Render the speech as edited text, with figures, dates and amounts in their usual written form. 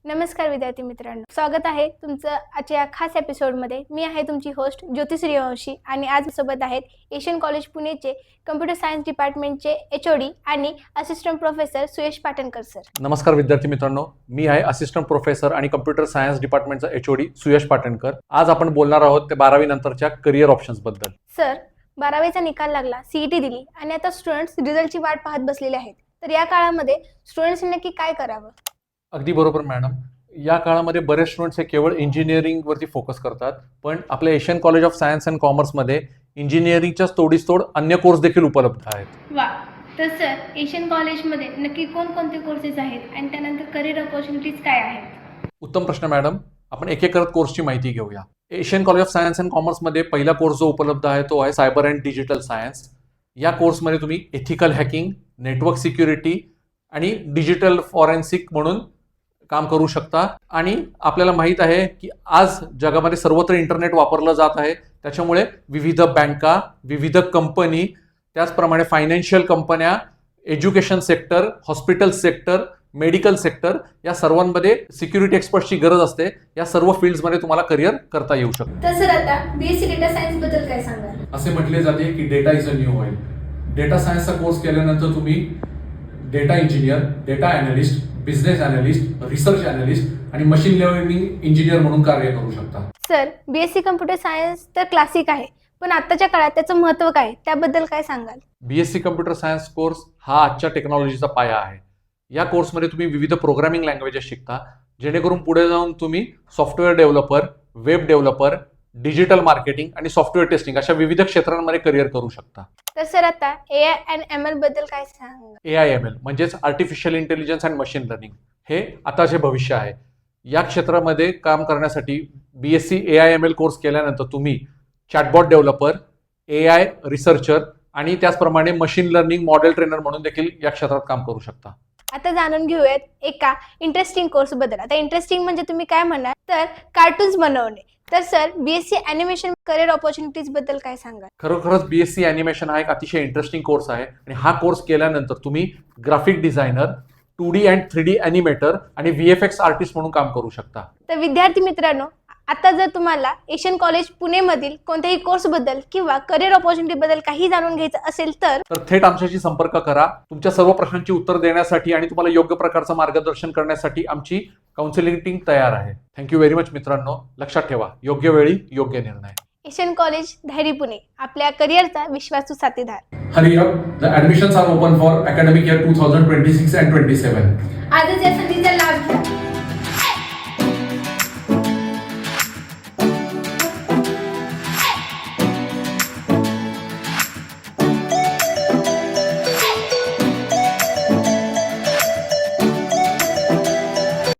नमस्कार विद्यार्थी मित्रांनो, स्वागत आहे तुमचं आजच्या खास एपिसोडमध्ये। मी आहे तुमची होस्ट ज्योती सूर्यवंशी आणि आज सोबत आहेत एशियन कॉलेज पुणेचे कम्प्युटर सायन्स डिपार्टमेंटचे एचओडी आणि assistant professor Suyash Patankar sir. नमस्कार विद्यार्थी मित्रांनो, मी आहे असिस्टंट प्रोफेसर आणि कम्प्युटर सायन्स डिपार्टमेंटचा एचओडी सुयश पाटणकर। आज आपण बोलणार आहोत ते 12वी नंतरच्या करिअर ऑप्शन्स बद्दल। सर, 12वीचा निकाल लागला, सीईटी दिली आणि आता स्टुडंट्स रिझल्टची वाट पाहत बसलेले आहेत, तर या काळामध्ये स्टुडंट्सने नक्की काय करावं? अगदी बरोबर मॅडम, या काळामध्ये बरेच स्टुडंट्स हे केवळ इंजिनिअरिंग वरती फोकस करतात, पण आपल्या Asian college of science and कॉमर्समध्ये इंजिनिअरिंगच्या तोडीसतोड अन्य कोर्स देखील उपलब्ध आहेत। वा, तर सर एशियन कॉलेजमध्ये नक्की कोणकोणते कोर्सेस आहेत आणि त्यानंतर करिअर अपॉर्च्युनिटीज काय आहेत? उत्तम प्रश्न मॅडम, आपण एक एक करत कोर्सची माहिती घेऊया। Asian college of science and कॉमर्समध्ये पहिला कोर्स जो उपलब्ध आहे तो आहे सायबर अँड डिजिटल सायन्स। या कोर्समध्ये तुम्ही एथिकल हॅकिंग, नेटवर्क सिक्युरिटी आणि डिजिटल फॉरेन्सिक म्हणून काम करू शकता। आणि आपल्याला माहित आहे की आज जगामध्ये सर्वत्र इंटरनेट वापरलं जात आहे, त्याच्यामुळे विविध बँका, विविध कंपनी, त्याचप्रमाणे फायनान्शियल कंपन्या, education sector, hospital sector, medical sector या सर्वांमध्ये सिक्युरिटी एक्सपर्टची गरज असते। या सर्व फील्ड्समध्ये तुम्हाला करिअर करता येऊ शकतं। तर सर आता बीएससी डेटा सायन्स बद्दल काय सांगाल? असे म्हटले जाते की data is a new oil. Data सायन्सचा कोर्स केल्यानंतर तुम्ही data engineer, data analyst, business analyst, research analyst आणि मशीन लर्निंग इंजिनियर म्हणून कार्य करू शकता। सर, बीएससी कम्प्युटर सायन्स तर क्लासिक आहे, पण आताच्या काळात त्याचं महत्त्व काय, त्याबद्दल काय सांगाल? बीएससी कम्प्युटर सायन्स कोर्स हा आजच्या टेक्नॉलॉजीचा पाया आहे। या कोर्समध्ये तुम्ही विविध प्रोग्रामिंग लँग्वेजेस शिकता, जेणेकरून पुढे जाऊन तुम्ही software developer, web developer, digital marketing आणि सॉफ्टवेअर टेस्टिंग अशा विविध क्षेत्रांमध्ये करिअर करू शकता। तर सर आता एआय अँड एमएल बद्दल काय सांगाल? AIML म्हणजेच artificial intelligence and machine learning हे आताचे भविष्य आहे। या क्षेत्रामध्ये काम करण्यासाठी बीएससी AIML कोर्स केल्यानंतर तुम्ही चॅटबॉट डेव्हलपर, AI रिसर्चर आणि त्याचप्रमाणे मशीन लर्निंग मॉडेल ट्रेनर म्हणून देखील या क्षेत्रात काम करू शकता। आता जाणून घेऊयात एका इंटरेस्टिंग कोर्स बद्दल। आता इंटरेस्टिंग म्हणजे तुम्ही काय म्हणाल, तर कार्टून्स बनवणे। तर sir BSc animation career opportunities बद्दल काय सांगाल? खरोखरच बीएससी ॲनिमेशन हा एक अतिशय इंटरेस्टिंग कोर्स आहे आणि हा कोर्स केल्यानंतर तुम्ही graphic designer, 2D and 3D animator आणि VFX आर्टिस्ट म्हणून काम करू शकता। तर विद्यार्थी मित्रांनो, आता जर तुम्हाला एशियन कॉलेज पुणेमधील कोणत्याही कोर्सबद्दल किंवा करिअर ऑपॉर्च्युनिटीबद्दल काही जाणून घ्यायचं असेल तर थेट आमच्याशी संपर्क करा। तुमच्या सर्व प्रश्नांची उत्तर देण्यासाठी आणि तुम्हाला योग्य प्रकारचं मार्गदर्शन करण्यासाठी आमची काउन्सिलिंग टीम तयार आहे। थँक्यू व्हेरी मच मित्रांनो। लक्षात ठेवा, योग्य वेळी योग्य निर्णय। एशियन कॉलेज धैर्य पुणे, आपल्या करिअरचा विश्वासू साथीदार। Hurry up, the admissions are open for academic year 2026 and 27. आजच या संधीचा लाभ घ्या।